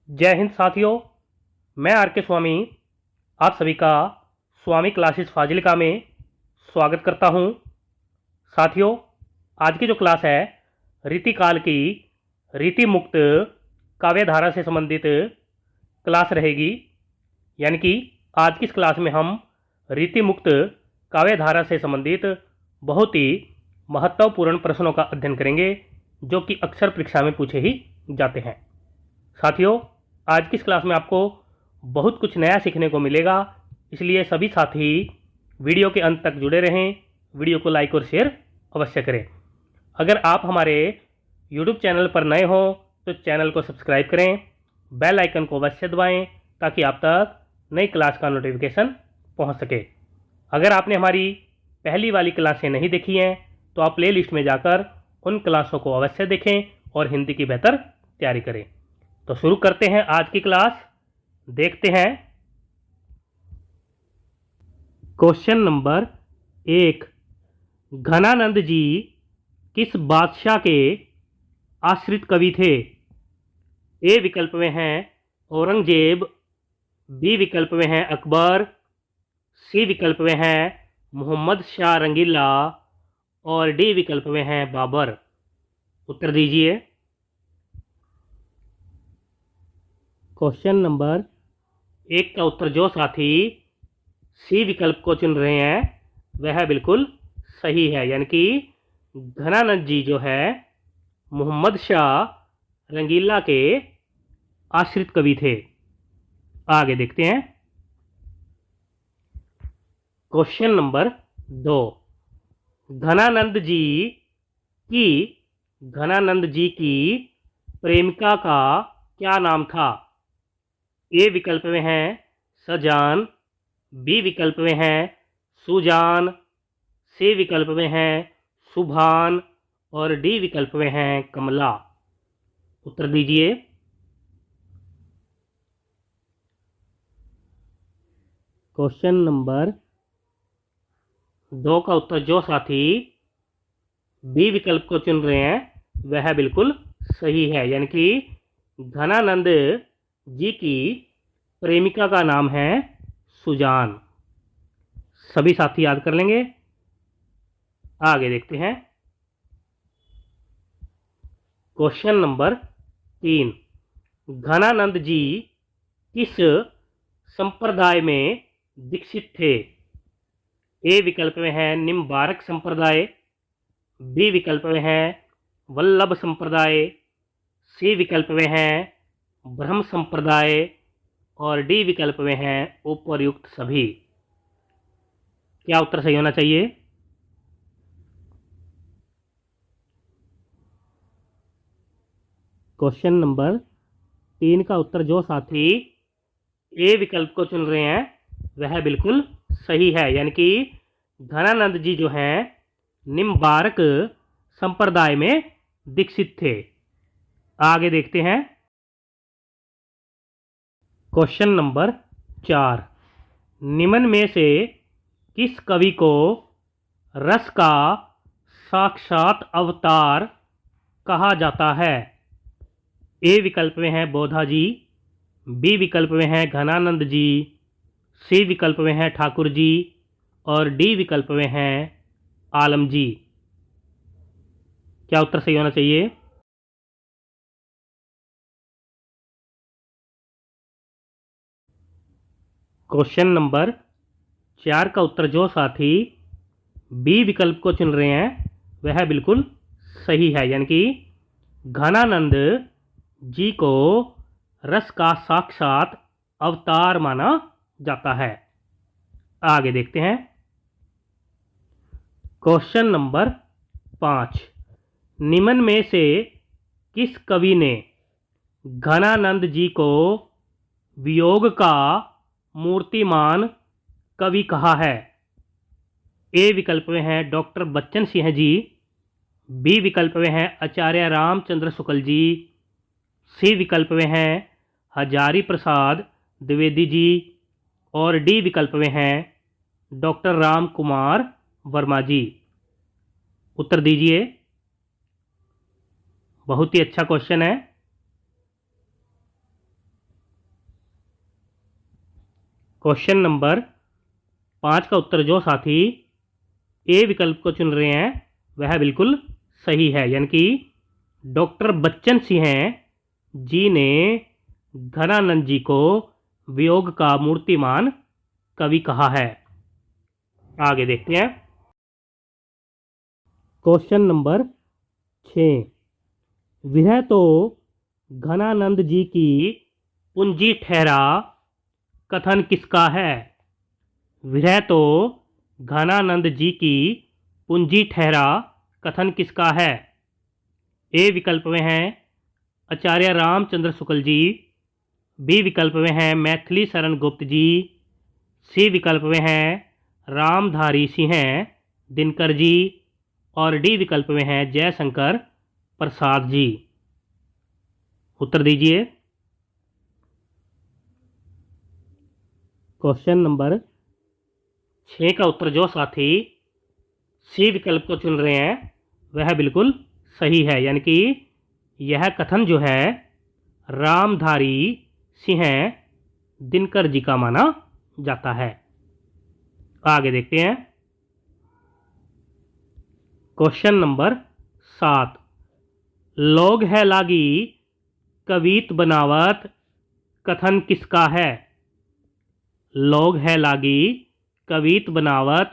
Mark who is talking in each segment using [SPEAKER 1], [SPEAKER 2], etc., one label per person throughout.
[SPEAKER 1] जय हिंद साथियों। मैं आर के स्वामी आप सभी का स्वामी क्लासेस फाजिलिका में स्वागत करता हूं। साथियों, आज की जो क्लास है रीतिकाल की रीति मुक्त काव्य धारा से संबंधित क्लास रहेगी। यानी कि आज की इस क्लास में हम रीति मुक्त काव्य धारा से संबंधित बहुत ही महत्वपूर्ण प्रश्नों का अध्ययन करेंगे जो कि अक्सर परीक्षा में पूछे ही जाते हैं। साथियों, आज की इस क्लास में आपको बहुत कुछ नया सीखने को मिलेगा, इसलिए सभी साथी वीडियो के अंत तक जुड़े रहें। वीडियो को लाइक और शेयर अवश्य करें। अगर आप हमारे YouTube चैनल पर नए हो तो चैनल को सब्सक्राइब करें, बेल आइकन को अवश्य दबाएं ताकि आप तक नई क्लास का नोटिफिकेशन पहुंच सके। अगर आपने हमारी पहली वाली क्लासें नहीं देखी हैं तो आप प्ले लिस्ट में जाकर उन क्लासों को अवश्य देखें और हिंदी की बेहतर तैयारी करें। तो शुरू करते हैं आज की क्लास। देखते हैं क्वेश्चन नंबर 1। घनानंद जी किस बादशाह के आश्रित कवि थे? ए विकल्प में हैं औरंगजेब, बी विकल्प में हैं अकबर, सी विकल्प में हैं मोहम्मद शाह रंगीला और डी विकल्प में हैं बाबर। उत्तर दीजिए। क्वेश्चन नंबर 1 का उत्तर जो साथी सी विकल्प को चुन रहे हैं वह बिल्कुल सही है। यानी कि घनानंद जी जो है मोहम्मद शाह रंगीला के आश्रित कवि थे। आगे देखते हैं क्वेश्चन नंबर 2। घनानंद जी की प्रेमिका का क्या नाम था? ए विकल्प में है सजान, बी विकल्प में है सुजान, सी विकल्प में है सुभान और डी विकल्प में है कमला। उत्तर दीजिए। क्वेश्चन नंबर 2 का उत्तर जो साथी बी विकल्प को चुन रहे हैं वह बिल्कुल सही है। यानी कि घनानंद जी की प्रेमिका का नाम है सुजान। सभी साथी याद कर लेंगे। आगे देखते हैं क्वेश्चन नंबर 3। घनानंद जी किस संप्रदाय में दीक्षित थे? ए विकल्प में है निम्बारक संप्रदाय, बी विकल्प में है वल्लभ संप्रदाय, सी विकल्प में है ब्रह्म संप्रदाय और डी विकल्प में है उपर्युक्त सभी। क्या उत्तर सही होना चाहिए? क्वेश्चन नंबर 3 का उत्तर जो साथी ए विकल्प को चुन रहे हैं वह बिल्कुल सही है। यानी कि घनानंद जी जो हैं निम्बारक संप्रदाय में दीक्षित थे। आगे देखते हैं क्वेश्चन नंबर 4। निम्न में से किस कवि को रस का साक्षात अवतार कहा जाता है? ए विकल्प में है बोधा जी, बी विकल्प में है घनानंद जी, सी विकल्प में है ठाकुर जी और डी विकल्प में है आलम जी। क्या उत्तर सही होना चाहिए? क्वेश्चन नंबर 4 का उत्तर जो साथी बी विकल्प को चुन रहे हैं वह बिल्कुल सही है। यानी कि घनानंद जी को रस का साक्षात अवतार माना जाता है। आगे देखते हैं क्वेश्चन नंबर 5। निम्न में से किस कवि ने घनानंद जी को वियोग का मूर्तिमान कवि कहा है? ए विकल्प में है डॉक्टर बच्चन सिंह जी, बी विकल्प में है आचार्य रामचंद्र शुक्ल जी, सी विकल्प में है हजारी प्रसाद द्विवेदी जी और डी विकल्प में है डॉक्टर राम कुमार वर्मा जी। उत्तर दीजिए। बहुत ही अच्छा क्वेश्चन है। क्वेश्चन नंबर 5 का उत्तर जो साथी ए विकल्प को चुन रहे हैं वह बिल्कुल सही है, यानी कि डॉक्टर बच्चन सिंह जी ने घनानंद जी को वियोग का मूर्तिमान कवि कहा है। आगे देखते हैं। क्वेश्चन नंबर 6, विरह तो घनानंद जी की पूंजी ठहरा, कथन किसका है? विरह तो घनानंद जी की पूंजी ठहरा, कथन किसका है? ए विकल्प में हैं आचार्य रामचंद्र शुक्ल जी, बी विकल्प में हैं मैथिली शरण गुप्त जी, सी विकल्प में हैं रामधारी सिंह दिनकर जी, और डी विकल्प में हैं जयशंकर प्रसाद जी। उत्तर दीजिए। क्वेश्चन नंबर 6 का उत्तर जो साथी सी विकल्प को चुन रहे हैं वह बिल्कुल सही है, यानी कि यह कथन जो है रामधारी सिंह दिनकर जी का माना जाता है। आगे देखते हैं। क्वेश्चन नंबर 7, लोग है लागी कवित बनावत, कथन किसका है? लोग है लागी कवित बनावत,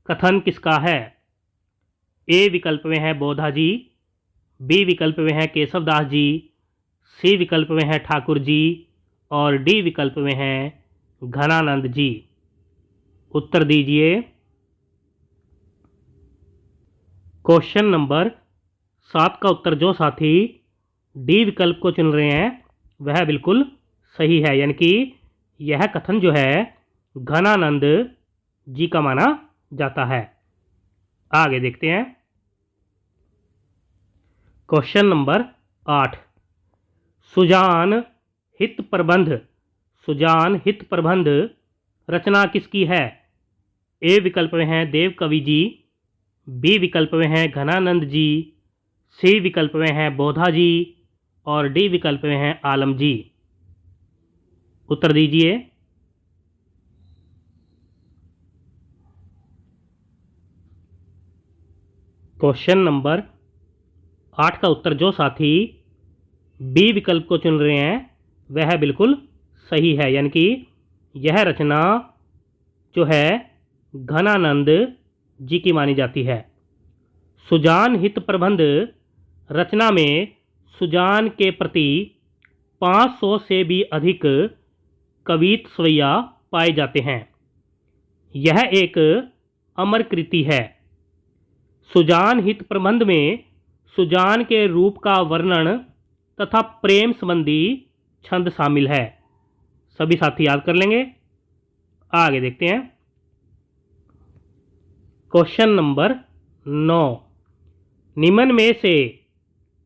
[SPEAKER 1] कथन किसका है? ए विकल्प में है बोधा जी, बी विकल्प में है केशवदास जी, सी विकल्प में है ठाकुर जी, और डी विकल्प में है घनानंद जी। उत्तर दीजिए। क्वेश्चन नंबर 7 का उत्तर जो साथी डी विकल्प को चुन रहे हैं वह बिल्कुल सही है, यानी कि यह कथन जो है घनानंद जी का माना जाता है। आगे देखते हैं। क्वेश्चन नंबर 8, सुजान हित प्रबंध, सुजान हित प्रबंध रचना किसकी है? ए विकल्प में है देव कवि जी, बी विकल्प में है घनानंद जी, सी विकल्प में है बोधा जी, और डी विकल्प में है आलम जी। उत्तर दीजिए। क्वेश्चन नंबर 8 का उत्तर जो साथी बी विकल्प को चुन रहे हैं वह बिल्कुल सही है, यानी कि यह रचना जो है घनानंद जी की मानी जाती है। सुजान हित प्रबंध रचना में सुजान के प्रति 500 से भी अधिक कवित स्वैया पाए जाते हैं। यह एक अमर कृति है। सुजान हित प्रबंध में सुजान के रूप का वर्णन तथा प्रेम संबंधी छंद शामिल है। सभी साथी याद कर लेंगे। आगे देखते हैं। क्वेश्चन नंबर 9, निम्न में से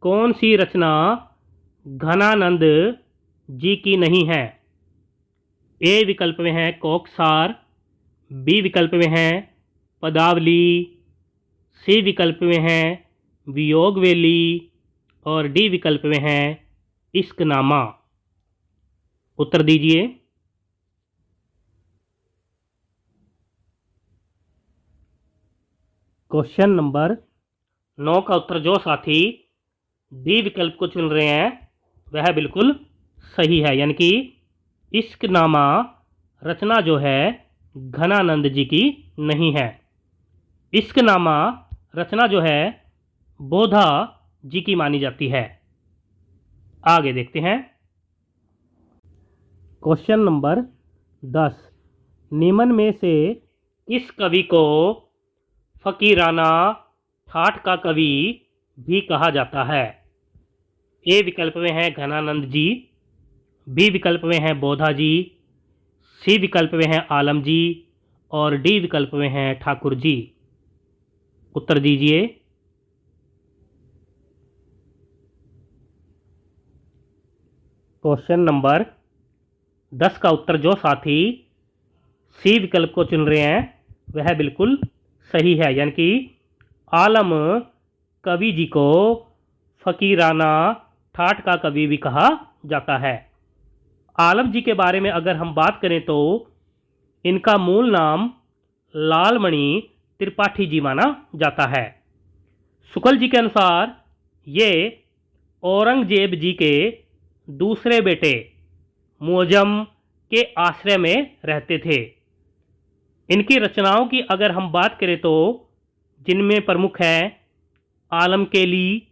[SPEAKER 1] कौन सी रचना घनानंद जी की नहीं है? ए विकल्प में है कोकसार, बी विकल्प में है पदावली, सी विकल्प में है वियोगवेली, और डी विकल्प में है इश्कनामा। उत्तर दीजिए। क्वेश्चन नंबर 9 का उत्तर जो साथी डी विकल्प को चुन रहे हैं वह बिल्कुल सही है, यानी कि इश्कनामा रचना जो है घनानंद जी की नहीं है। इश्कनामा रचना जो है बोधा जी की मानी जाती है। आगे देखते हैं। क्वेश्चन नंबर 10, निम्न में से किस कवि को फकीराना ठाठ का कवि भी कहा जाता है? ए विकल्प में है घनानंद जी, बी विकल्प में है बोधा जी, सी विकल्प में है आलम जी, और डी विकल्प में है ठाकुर जी। उत्तर दीजिए। क्वेश्चन नंबर 10 का उत्तर जो साथी सी विकल्प को चुन रहे हैं वह बिल्कुल सही है, यानी कि आलम कवि जी को फकीराना ठाठ का कवि भी कहा जाता है। आलम जी के बारे में अगर हम बात करें तो इनका मूल नाम लालमणि त्रिपाठी जी माना जाता है। शुक्ल जी के अनुसार ये औरंगजेब जी के दूसरे बेटे मुअज्जम के आश्रय में रहते थे। इनकी रचनाओं की अगर हम बात करें तो जिनमें प्रमुख हैं आलम केली,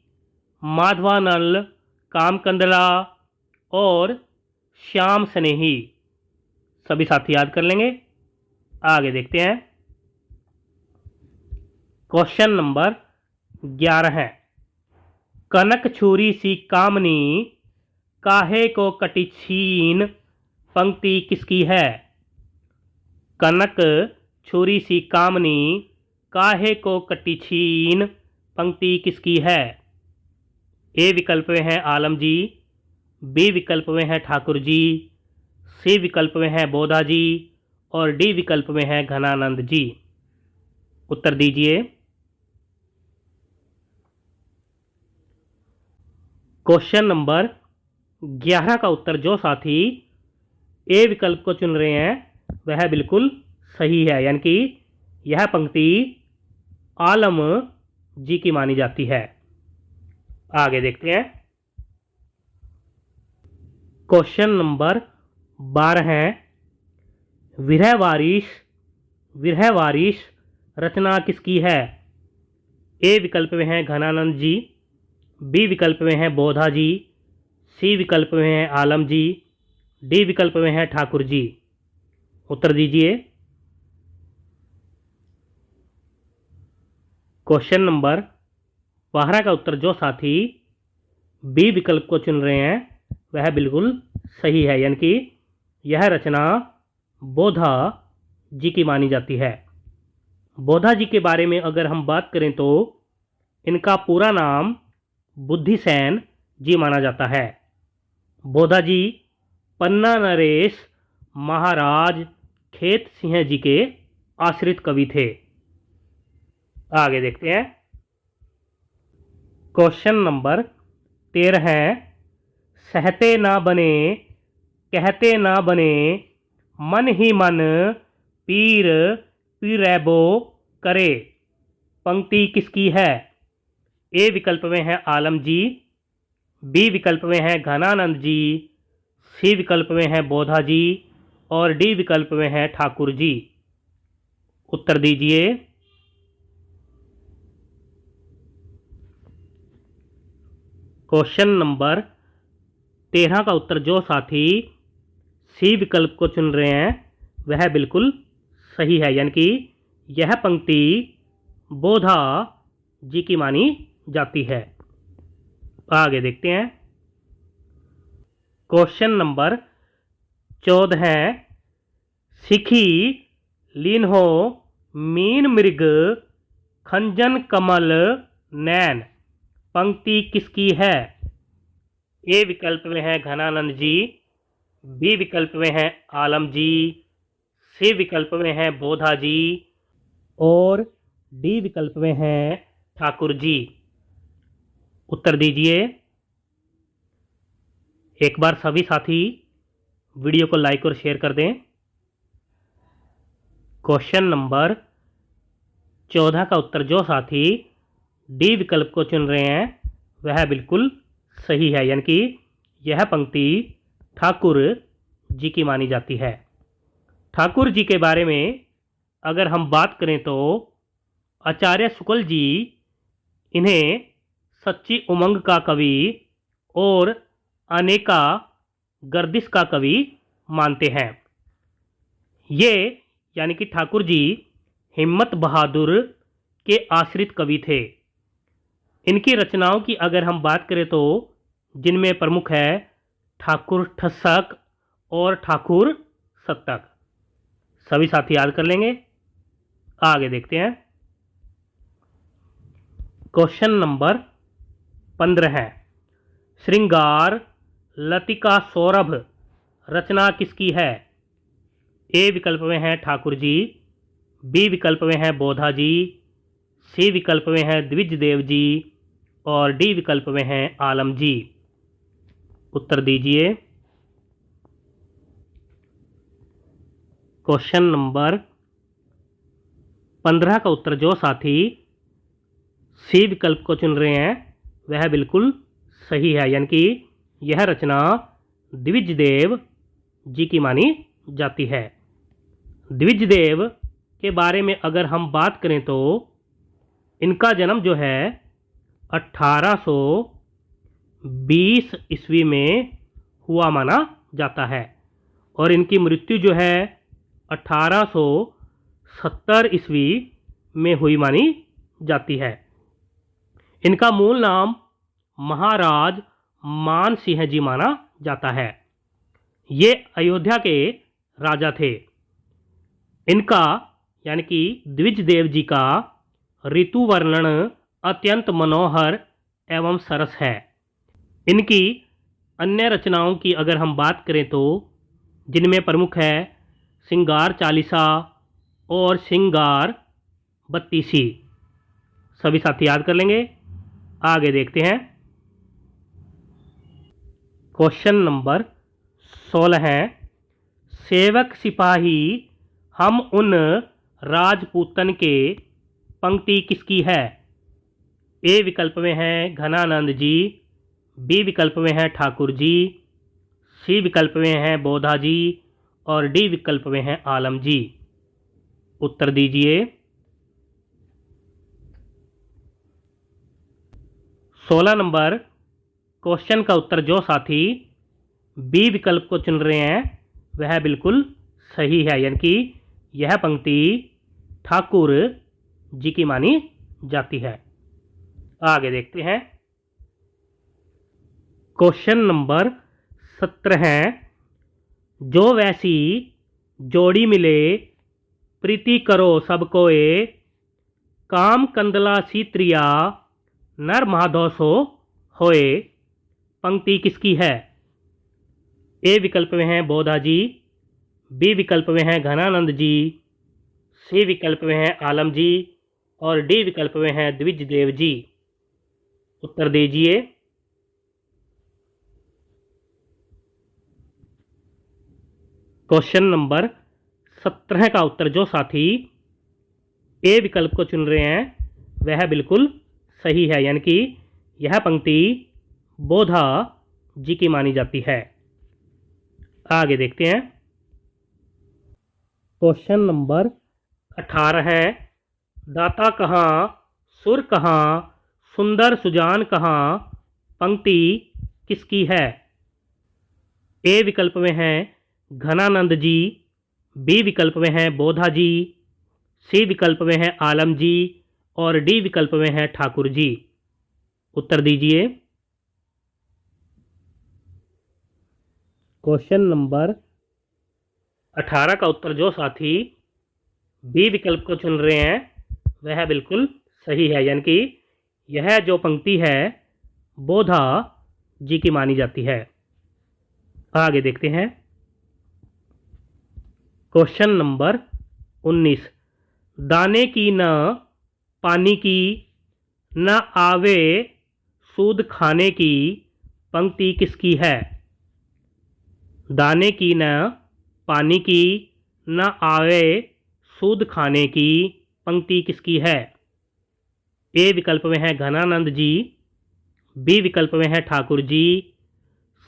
[SPEAKER 1] माधवानल, कामकंदला और श्याम स्नेही। सभी साथी याद कर लेंगे। आगे देखते हैं। क्वेश्चन नंबर 11 है, कनक छुरी सी कामनी काहे को कटी छीन पंक्ति किसकी है? कनक छुरी सी कामनी काहे को कटी छीन पंक्ति किसकी है? ए विकल्प में है आलम जी, बी विकल्प में है ठाकुर जी, सी विकल्प में है बोधा जी और डी विकल्प में है घनानंद जी। उत्तर दीजिए। क्वेश्चन नंबर 11 का उत्तर जो साथी ए विकल्प को चुन रहे हैं वह बिल्कुल सही है, यानी कि यह पंक्ति आलम जी की मानी जाती है। आगे देखते हैं। क्वेश्चन नंबर 12 है, विरह वारिश रचना किसकी है? ए विकल्प में है घनानंद जी, बी विकल्प में है बोधा जी, सी विकल्प में है आलम जी, डी विकल्प में है ठाकुर जी। उत्तर दीजिए। क्वेश्चन नंबर 12 का उत्तर जो साथी बी विकल्प को चुन रहे हैं वह बिल्कुल सही है, यानी कि यह रचना बोधा जी की मानी जाती है। बोधा जी के बारे में अगर हम बात करें तो इनका पूरा नाम बुद्धिसेन जी माना जाता है। बोधा जी पन्ना नरेश महाराज खेत सिंह जी के आश्रित कवि थे। आगे देखते हैं। क्वेश्चन नंबर 13 है, सहते ना बने कहते ना बने मन ही मन पीर पीरैबो करे पंक्ति किसकी है? ए विकल्प में है आलम जी, बी विकल्प में है घनानंद जी, सी विकल्प में है बोधा जी और डी विकल्प में है ठाकुर जी। उत्तर दीजिए। क्वेश्चन नंबर 13 का उत्तर जो साथी सी विकल्प को चुन रहे हैं वह बिल्कुल सही है, यानी कि यह पंक्ति बोधा जी की मानी जाती है। आगे देखते हैं। क्वेश्चन नंबर 14 है, सिखी लीन्हो मीन मृग खंजन कमल नैन पंक्ति किसकी है? ए विकल्प में है घनानंद जी, बी विकल्प में है आलम जी, सी विकल्प में है बोधा जी और डी विकल्प में है ठाकुर जी। उत्तर दीजिए। एक बार सभी साथी वीडियो को लाइक और शेयर कर दें। क्वेश्चन नंबर 14 का उत्तर जो साथी डी विकल्प को चुन रहे हैं वह बिल्कुल सही है, यानी कि यह पंक्ति ठाकुर जी की मानी जाती है। ठाकुर जी के बारे में अगर हम बात करें तो आचार्य शुक्ल जी इन्हें सच्ची उमंग का कवि और अनेका गर्दिश का कवि मानते हैं। ये यानी कि ठाकुर जी हिम्मत बहादुर के आश्रित कवि थे। इनकी रचनाओं की अगर हम बात करें तो जिनमें प्रमुख है ठाकुर ठस्सक और ठाकुर सत्तक। सभी साथी याद कर लेंगे। आगे देखते हैं। क्वेश्चन नंबर 15 है, श्रृंगार लतिका सौरभ रचना किसकी है? ए विकल्प में है ठाकुर जी, बी विकल्प में है बोधा जी, सी विकल्प में है द्विज देव जी और डी विकल्प में है आलम जी। उत्तर दीजिए। क्वेश्चन नंबर 15 का उत्तर जो साथी सी विकल्प को चुन रहे हैं वह बिल्कुल सही है, यानी कि यह रचना द्विजदेव जी की मानी जाती है। द्विजदेव के बारे में अगर हम बात करें तो इनका जन्म जो है 1820 ईस्वी में हुआ माना जाता है और इनकी मृत्यु जो है 1870 ईस्वी में हुई मानी जाती है। इनका मूल नाम महाराज मान सिंह जी माना जाता है। ये अयोध्या के राजा थे। इनका यानी कि द्विजदेव जी का ऋतु वर्णन अत्यंत मनोहर एवं सरस है। इनकी अन्य रचनाओं की अगर हम बात करें तो जिनमें प्रमुख है श्रृंगार चालीसा और श्रृंगार बत्तीसी। सभी साथी याद कर लेंगे। आगे देखते हैं। क्वेश्चन नंबर 16 है, सेवक सिपाही हम उन राजपूतन के पंक्ति किसकी है? ए विकल्प में है घनानंद जी, बी विकल्प में है ठाकुर जी, सी विकल्प में है बोधा जी और डी विकल्प में है आलम जी। उत्तर दीजिए। 16 नंबर क्वेश्चन का उत्तर जो साथी बी विकल्प को चुन रहे हैं वह बिल्कुल सही है, यानी कि यह पंक्ति ठाकुर जी की मानी जाती है। आगे देखते हैं। क्वेश्चन नंबर 17 है, जो वैसी जोड़ी मिले प्रीति करो सब कोए, काम कंदला सी त्रिया नर माधव सो होए। पंक्ति किसकी है? ए विकल्प में है बोधा जी, बी विकल्प में है घनानंद जी, सी विकल्प में है आलम जी और डी विकल्प में है द्विजदेव जी। उत्तर दीजिए। क्वेश्चन नंबर 17 का उत्तर जो साथी ए विकल्प को चुन रहे हैं वह बिल्कुल सही है, यानी कि यह पंक्ति बोधा जी की मानी जाती है। आगे देखते हैं। क्वेश्चन नंबर 18 है, दाता कहाँ सुर कहाँ सुंदर सुजान कहाँ। पंक्ति किसकी है? ए विकल्प में है घनानंद जी, बी विकल्प में है बोधा जी, सी विकल्प में है आलम जी और डी विकल्प में है ठाकुर जी। उत्तर दीजिए। क्वेश्चन नंबर 18 का उत्तर जो साथी बी विकल्प को चुन रहे हैं वह बिल्कुल सही है, यानी कि यह जो पंक्ति है बोधा जी की मानी जाती है। आगे देखते हैं। क्वेश्चन नंबर 19, दाने की न पानी की न आवे सूद खाने की। पंक्ति किसकी है? दाने की न पानी की न आवे सूद खाने की। पंक्ति किसकी है? ए विकल्प में है घनानंद जी, बी विकल्प में है ठाकुर जी,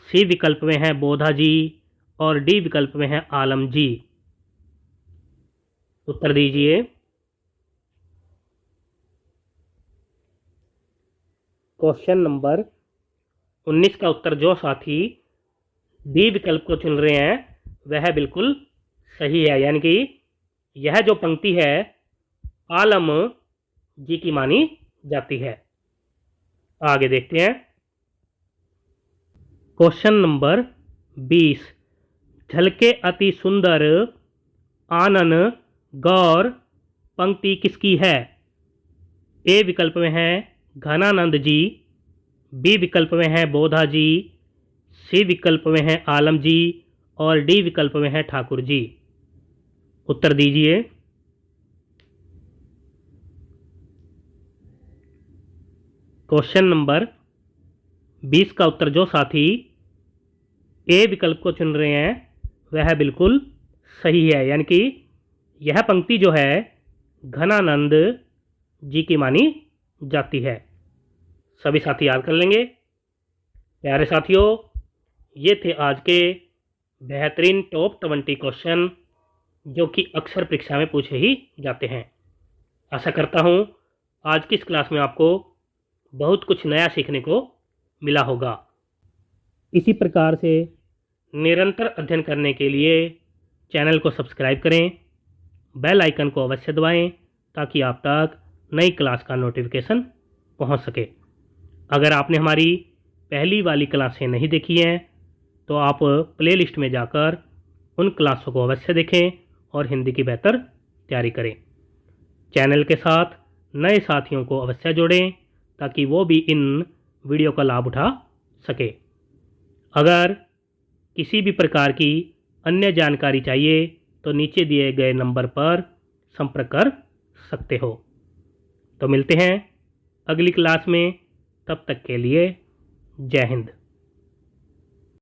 [SPEAKER 1] सी विकल्प में है बोधा जी और डी विकल्प में है आलम जी। उत्तर दीजिए। क्वेश्चन नंबर 19 का उत्तर जो साथी डी विकल्प को चुन रहे हैं वह बिल्कुल सही है, यानी कि यह जो पंक्ति है आलम जी की मानी जाती है। आगे देखते हैं। क्वेश्चन नंबर 20, झलके अति सुंदर आनन गौर। पंक्ति किसकी है? ए विकल्प में है घनानंद जी, बी विकल्प में है बोधा जी, सी विकल्प में है आलम जी और डी विकल्प में है ठाकुर जी। उत्तर दीजिए। क्वेश्चन नंबर 20 का उत्तर जो साथी ए विकल्प को चुन रहे हैं वह बिल्कुल सही है, यानी कि यह पंक्ति जो है घनानंद जी की मानी जाती है। सभी साथी याद कर लेंगे। प्यारे साथियों, ये थे आज के बेहतरीन टॉप 20 क्वेश्चन जो कि अक्सर परीक्षा में पूछे ही जाते हैं। आशा करता हूँ आज की इस क्लास में आपको बहुत कुछ नया सीखने को मिला होगा। इसी प्रकार से निरंतर अध्ययन करने के लिए चैनल को सब्सक्राइब करें, बेल आइकन को अवश्य दबाएं ताकि आप तक नई क्लास का नोटिफिकेशन पहुंच सके। अगर आपने हमारी पहली वाली क्लासें नहीं देखी हैं तो आप प्लेलिस्ट में जाकर उन क्लासों को अवश्य देखें और हिंदी की बेहतर तैयारी करें। चैनल के साथ नए साथियों को अवश्य जोड़ें ताकि वो भी इन वीडियो का लाभ उठा सके। अगर किसी भी प्रकार की अन्य जानकारी चाहिए तो नीचे दिए गए नंबर पर संपर्क कर सकते हो। तो मिलते हैं अगली क्लास में, तब तक के लिए जय हिंद।